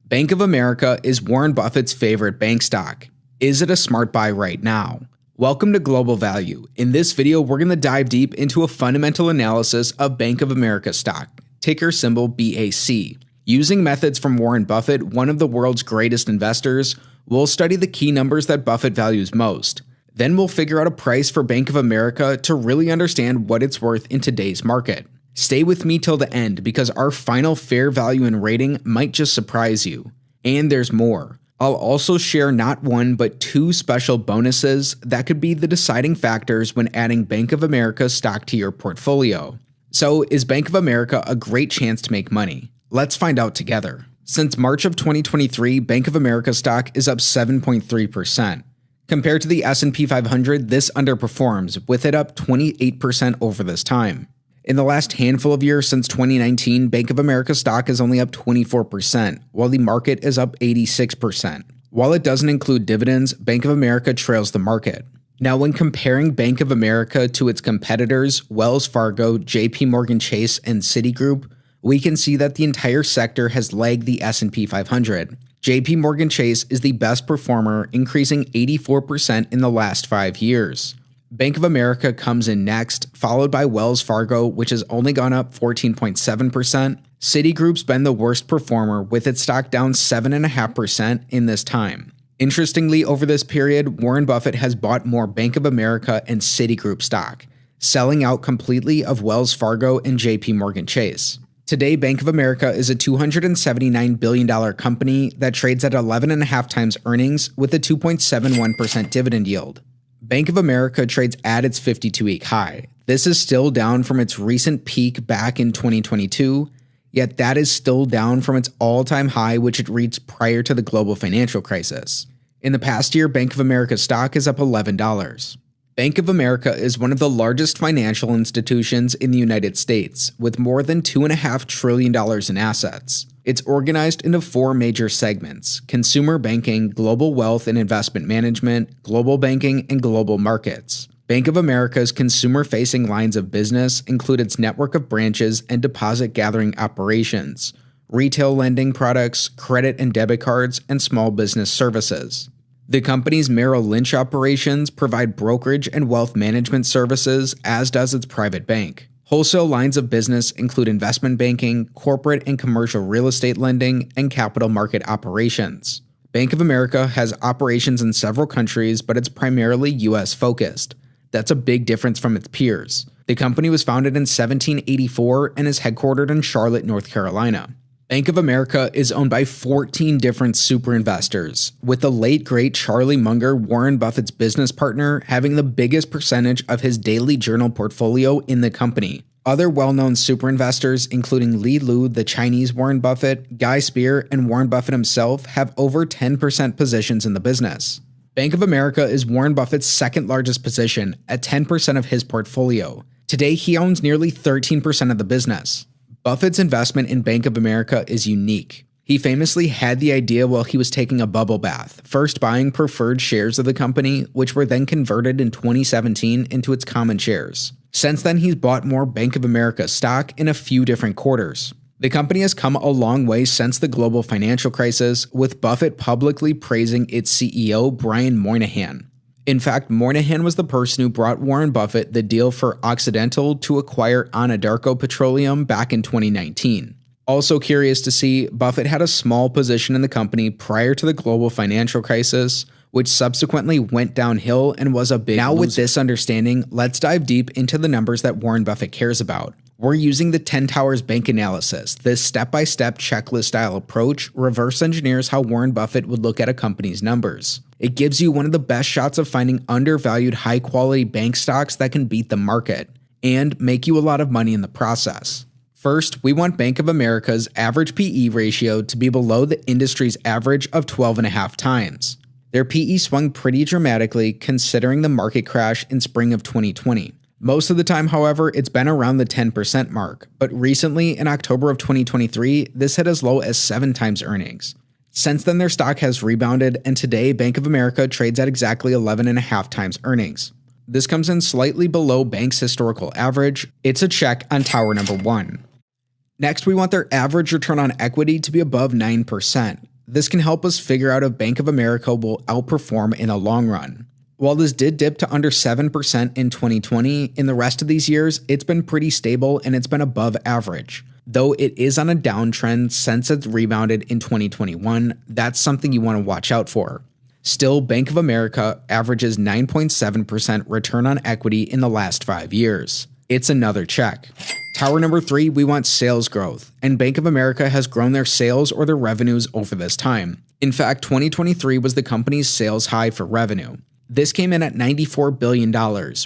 Bank of America is Warren Buffett's favorite bank stock. Is it a smart buy right now? Welcome to Global Value. In this video, we're going to dive deep into a fundamental analysis of Bank of America stock, ticker symbol BAC. Using methods from Warren Buffett, one of the world's greatest investors, we'll study the key numbers that Buffett values most. Then we'll figure out a price for Bank of America to really understand what it's worth in today's market. Stay with me till the end because our final fair value and rating might just surprise you. And there's more. I'll also share not one but two special bonuses that could be the deciding factors when adding Bank of America stock to your portfolio. So, is Bank of America a great chance to make money? Let's find out together. Since March of 2023, Bank of America stock is up 7.3%. Compared to the S&P 500, this underperforms, with it up 28% over this time. In the last handful of years since 2019, Bank of America stock is only up 24%, while the market is up 86%. While it doesn't include dividends, Bank of America trails the market. Now, when comparing Bank of America to its competitors, Wells Fargo, JP Morgan Chase, and Citigroup, we can see that the entire sector has lagged the S&P 500. JP Morgan Chase is the best performer, increasing 84% in the last 5 years. Bank of America comes in next, followed by Wells Fargo, which has only gone up 14.7%. Citigroup's been the worst performer, with its stock down 7.5% in this time. Interestingly, over this period, Warren Buffett has bought more Bank of America and Citigroup stock, selling out completely of Wells Fargo and JP Morgan Chase. Today, Bank of America is a $279 billion company that trades at 11.5 times earnings with a 2.71% dividend yield. Bank of America trades at its 52-week high. This is still down from its recent peak back in 2022, yet that is still down from its all-time high which it reached prior to the global financial crisis. In the past year, Bank of America stock is up $11. Bank of America is one of the largest financial institutions in the United States, with more than $2.5 trillion in assets. It's organized into 4 major segments: consumer banking, global wealth and investment management, global banking, and global markets. Bank of America's consumer-facing lines of business include its network of branches and deposit-gathering operations, retail lending products, credit and debit cards, and small business services. The company's Merrill Lynch operations provide brokerage and wealth management services, as does its private bank. Wholesale lines of business include investment banking, corporate and commercial real estate lending, and capital market operations. Bank of America has operations in several countries, but it's primarily US focused. That's a big difference from its peers. The company was founded in 1784 and is headquartered in Charlotte, North Carolina. Bank of America is owned by 14 different super investors, with the late great Charlie Munger, Warren Buffett's business partner, having the biggest percentage of his daily journal portfolio in the company. Other well-known super investors, including Li Lu, the Chinese Warren Buffett, Guy Spier, and Warren Buffett himself, have over 10% positions in the business. Bank of America is Warren Buffett's second largest position at 10% of his portfolio. Today, he owns nearly 13% of the business. Buffett's investment in Bank of America is unique. He famously had the idea while he was taking a bubble bath, first buying preferred shares of the company, which were then converted in 2017 into its common shares. Since then, he's bought more Bank of America stock in a few different quarters. The company has come a long way since the global financial crisis, with Buffett publicly praising its CEO, Brian Moynihan. In fact, Moynihan was the person who brought Warren Buffett the deal for Occidental to acquire Anadarko Petroleum back in 2019. Also curious to see, Buffett had a small position in the company prior to the global financial crisis, which subsequently went downhill and was a big loser. Now with this understanding, let's dive deep into the numbers that Warren Buffett cares about. We're using the 10 Towers Bank analysis. This step-by-step checklist-style approach reverse engineers how Warren Buffett would look at a company's numbers. It gives you one of the best shots of finding undervalued high-quality bank stocks that can beat the market and make you a lot of money in the process. First, we want Bank of America's average PE ratio to be below the industry's average of 12.5 times. Their PE swung pretty dramatically considering the market crash in spring of 2020. Most of the time, however, it's been around the 10% mark, but recently, in October of 2023, this hit as low as 7 times earnings. Since then, their stock has rebounded, and today, Bank of America trades at exactly 11.5 times earnings. This comes in slightly below Bank's historical average. It's a check on tower number 1. Next, we want their average return on equity to be above 9%. This can help us figure out if Bank of America will outperform in the long run. While this did dip to under 7% in 2020, in the rest of these years, it's been pretty stable and it's been above average. Though it is on a downtrend since it's rebounded in 2021, that's something you want to watch out for. Still, Bank of America averages 9.7% return on equity in the last 5 years. It's another check. Tower number 3, we want sales growth, and Bank of America has grown their sales or their revenues over this time. In fact, 2023 was the company's sales high for revenue. This came in at $94 billion,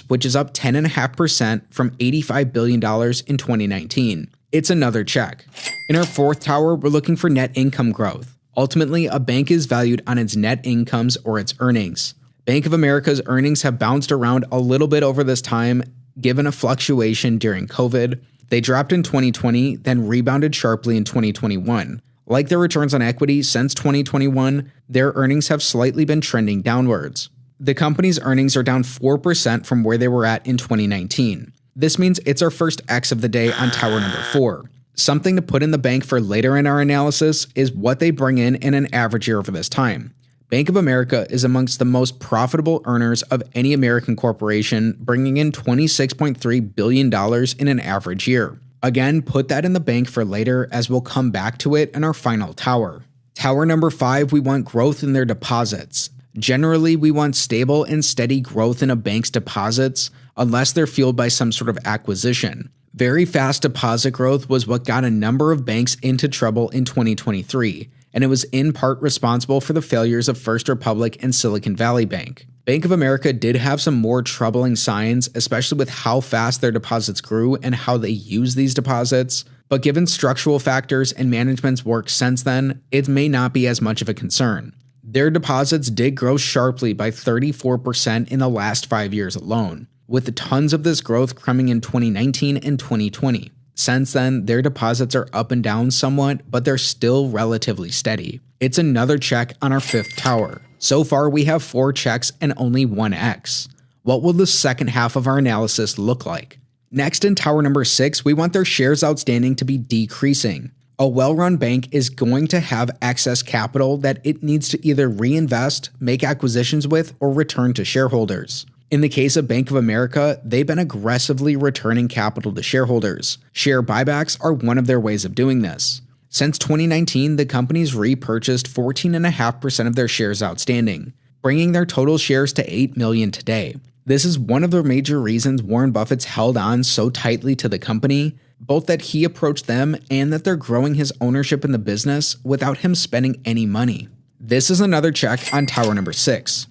which is up 10.5% from $85 billion in 2019. It's another check. In our 4th tower, we're looking for net income growth. Ultimately, a bank is valued on its net incomes or its earnings. Bank of America's earnings have bounced around a little bit over this time, given a fluctuation during COVID. They dropped in 2020, then rebounded sharply in 2021. Like their returns on equity since 2021, their earnings have slightly been trending downwards. The company's earnings are down 4% from where they were at in 2019. This means it's our first X of the day on tower number 4. Something to put in the bank for later in our analysis is what they bring in an average year over this time. Bank of America is amongst the most profitable earners of any American corporation, bringing in $26.3 billion in an average year. Again, put that in the bank for later as we'll come back to it in our final tower. Tower number 5, we want growth in their deposits. Generally, we want stable and steady growth in a bank's deposits unless they're fueled by some sort of acquisition. Very fast deposit growth was what got a number of banks into trouble in 2023, and it was in part responsible for the failures of First Republic and Silicon Valley Bank. Bank of America did have some more troubling signs, especially with how fast their deposits grew and how they use these deposits, but given structural factors and management's work since then, it may not be as much of a concern. Their deposits did grow sharply by 34% in the last 5 years alone, with tons of this growth coming in 2019 and 2020. Since then, their deposits are up and down somewhat, but they're still relatively steady. It's another check on our 5th tower. So far, we have 4 checks and only 1 X. What will the second half of our analysis look like? Next, in tower number 6, we want their shares outstanding to be decreasing. A well-run bank is going to have excess capital that it needs to either reinvest, make acquisitions with, or return to shareholders. In the case of Bank of America, they've been aggressively returning capital to shareholders. Share buybacks are one of their ways of doing this. Since 2019, the company's repurchased 14.5% of their shares outstanding, bringing their total shares to 8 million today. This is one of the major reasons Warren Buffett's held on so tightly to the company, both that he approached them and that they're growing his ownership in the business without him spending any money. This is another check on tower number 6.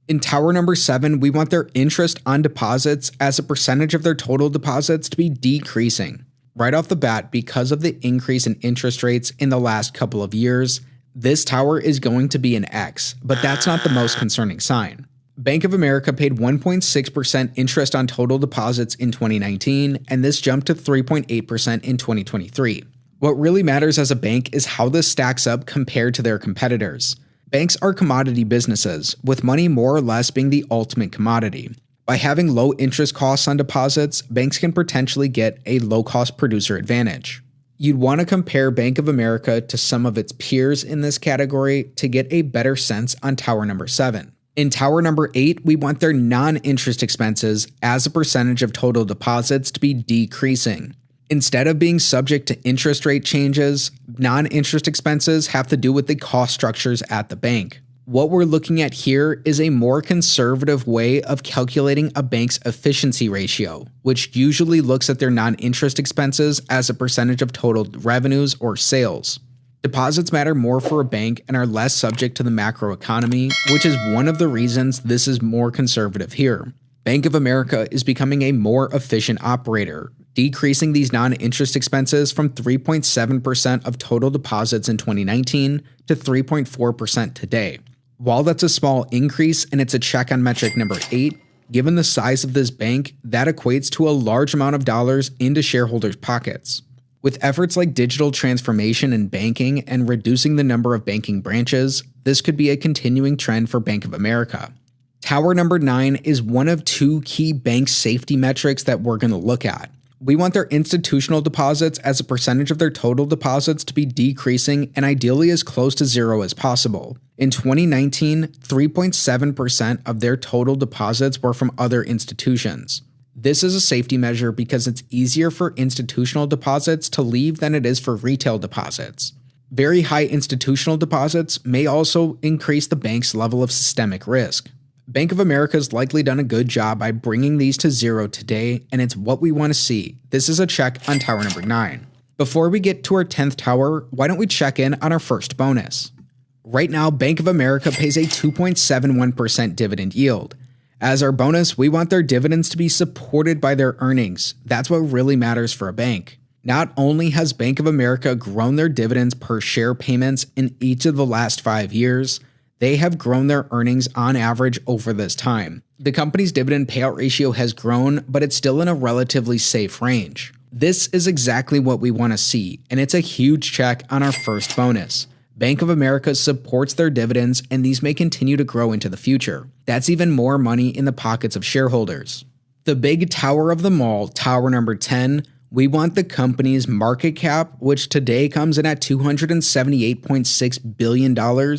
In tower number 7, we want their interest on deposits as a percentage of their total deposits to be decreasing. Right off the bat, because of the increase in interest rates in the last couple of years, this tower is going to be an X, but that's not the most concerning sign. Bank of America paid 1.6% interest on total deposits in 2019, and this jumped to 3.8% in 2023. What really matters as a bank is how this stacks up compared to their competitors. Banks are commodity businesses, with money more or less being the ultimate commodity. By having low interest costs on deposits, banks can potentially get a low-cost producer advantage. You'd want to compare Bank of America to some of its peers in this category to get a better sense on tower number 7. In tower number 8, we want their non-interest expenses as a percentage of total deposits to be decreasing. Instead of being subject to interest rate changes, non-interest expenses have to do with the cost structures at the bank. What we're looking at here is a more conservative way of calculating a bank's efficiency ratio, which usually looks at their non-interest expenses as a percentage of total revenues or sales. Deposits matter more for a bank and are less subject to the macroeconomy, which is one of the reasons this is more conservative here. Bank of America is becoming a more efficient operator, decreasing these non-interest expenses from 3.7% of total deposits in 2019 to 3.4% today. While that's a small increase and it's a check on metric number 8, given the size of this bank, that equates to a large amount of dollars into shareholders' pockets. With efforts like digital transformation in banking and reducing the number of banking branches, this could be a continuing trend for Bank of America. Tower number 9 is one of 2 key bank safety metrics that we're going to look at. We want their institutional deposits as a percentage of their total deposits to be decreasing and ideally as close to zero as possible. In 2019, 3.7% of their total deposits were from other institutions. This is a safety measure because it's easier for institutional deposits to leave than it is for retail deposits. Very high institutional deposits may also increase the bank's level of systemic risk. Bank of America has likely done a good job by bringing these to zero today, and it's what we want to see. This is a check on tower number 9. Before we get to our 10th tower, why don't we check in on our first bonus? Right now, Bank of America pays a 2.71% dividend yield. As our bonus, we want their dividends to be supported by their earnings. That's what really matters for a bank. Not only has Bank of America grown their dividends per share payments in each of the last 5 years, they have grown their earnings on average over this time. The company's dividend payout ratio has grown, but it's still in a relatively safe range. This is exactly what we want to see, and it's a huge check on our first bonus. Bank of America supports their dividends, and these may continue to grow into the future. That's even more money in the pockets of shareholders. The big tower of them all, tower number 10, we want the company's market cap, which today comes in at $278.6 billion,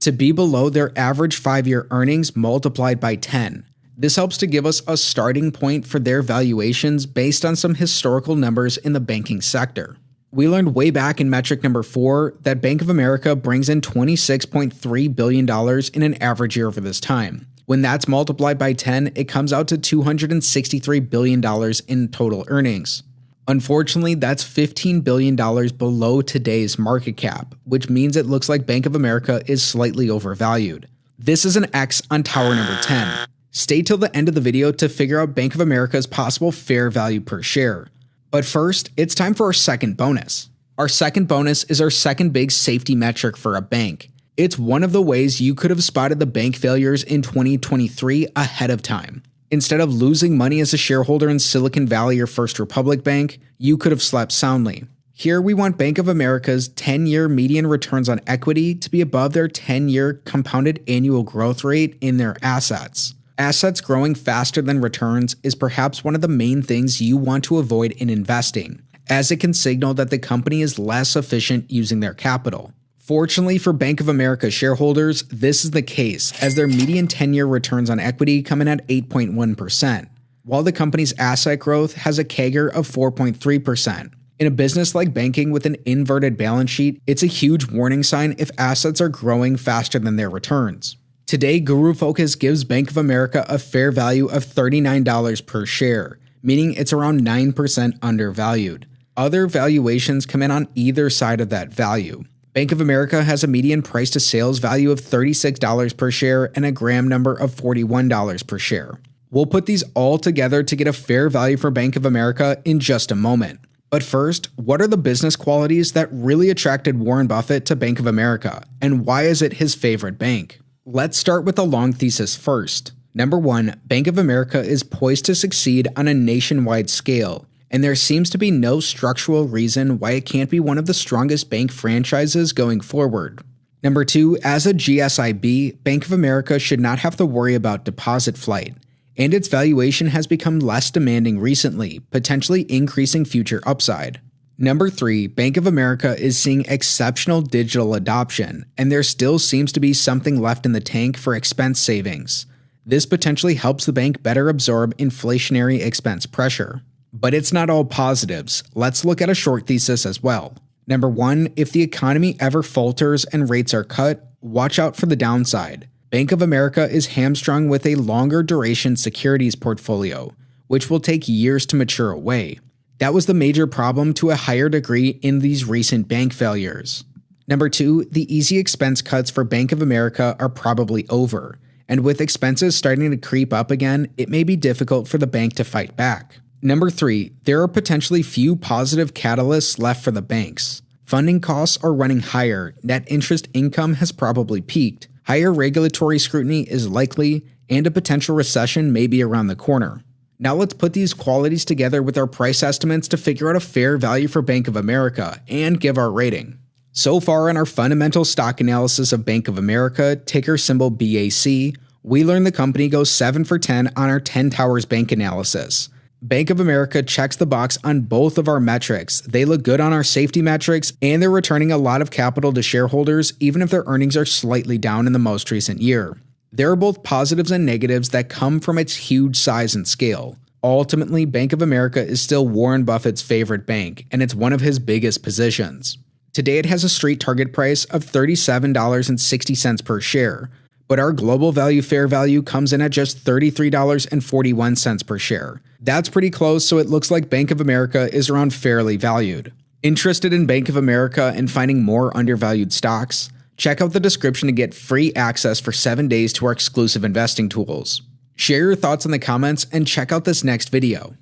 to be below their average 5-year earnings multiplied by 10. This helps to give us a starting point for their valuations based on some historical numbers in the banking sector. We learned way back in metric number 4 that Bank of America brings in $26.3 billion in an average year over this time. When that's multiplied by 10, it comes out to $263 billion in total earnings. Unfortunately, that's $15 billion below today's market cap, which means it looks like Bank of America is slightly overvalued. This is an X on tower number 10. Stay till the end of the video to figure out Bank of America's possible fair value per share. But first, it's time for our second bonus. Our second bonus is our second big safety metric for a bank. It's one of the ways you could have spotted the bank failures in 2023 ahead of time. Instead of losing money as a shareholder in Silicon Valley or First Republic Bank, you could have slept soundly. Here we want Bank of America's 10-year median returns on equity to be above their 10-year compounded annual growth rate in their assets. Assets growing faster than returns is perhaps one of the main things you want to avoid in investing, as it can signal that the company is less efficient using their capital. Fortunately for Bank of America shareholders, this is the case, as their median 10-year returns on equity come in at 8.1%, while the company's asset growth has a CAGR of 4.3%. In a business like banking with an inverted balance sheet, it's a huge warning sign if assets are growing faster than their returns. Today, Guru Focus gives Bank of America a fair value of $39 per share, meaning it's around 9% undervalued. Other valuations come in on either side of that value. Bank of America has a median price to sales value of $36 per share and a gram number of $41 per share. We'll put these all together to get a fair value for Bank of America in just a moment. But first, what are the business qualities that really attracted Warren Buffett to Bank of America, and why is it his favorite bank? Let's start with the long thesis first. Number 1, Bank of America is poised to succeed on a nationwide scale, and there seems to be no structural reason why it can't be one of the strongest bank franchises going forward. Number 2, as a GSIB, Bank of America should not have to worry about deposit flight, and its valuation has become less demanding recently, potentially increasing future upside. Number 3, Bank of America is seeing exceptional digital adoption, and there still seems to be something left in the tank for expense savings. This potentially helps the bank better absorb inflationary expense pressure. But it's not all positives. Let's look at a short thesis as well. Number 1, if the economy ever falters and rates are cut, watch out for the downside. Bank of America is hamstrung with a longer duration securities portfolio, which will take years to mature away. That was the major problem to a higher degree in these recent bank failures. Number 2, the easy expense cuts for Bank of America are probably over, and with expenses starting to creep up again, it may be difficult for the bank to fight back. Number 3, there are potentially few positive catalysts left for the banks. Funding costs are running higher, net interest income has probably peaked, higher regulatory scrutiny is likely, and a potential recession may be around the corner. Now let's put these qualities together with our price estimates to figure out a fair value for Bank of America and give our rating. So far in our fundamental stock analysis of Bank of America, ticker symbol BAC, we learned the company goes 7 for 10 on our 10 Towers bank analysis. Bank of America checks the box on both of our metrics. They look good on our safety metrics, and they're returning a lot of capital to shareholders even if their earnings are slightly down in the most recent year. There are both positives and negatives that come from its huge size and scale. Ultimately, Bank of America is still Warren Buffett's favorite bank, and it's one of his biggest positions. Today it has a street target price of $37.60 per share, but our global value fair value comes in at just $33.41 per share. That's pretty close, so it looks like Bank of America is around fairly valued. Interested in Bank of America and finding more undervalued stocks? Check out the description to get free access for 7 days to our exclusive investing tools. Share your thoughts in the comments and check out this next video.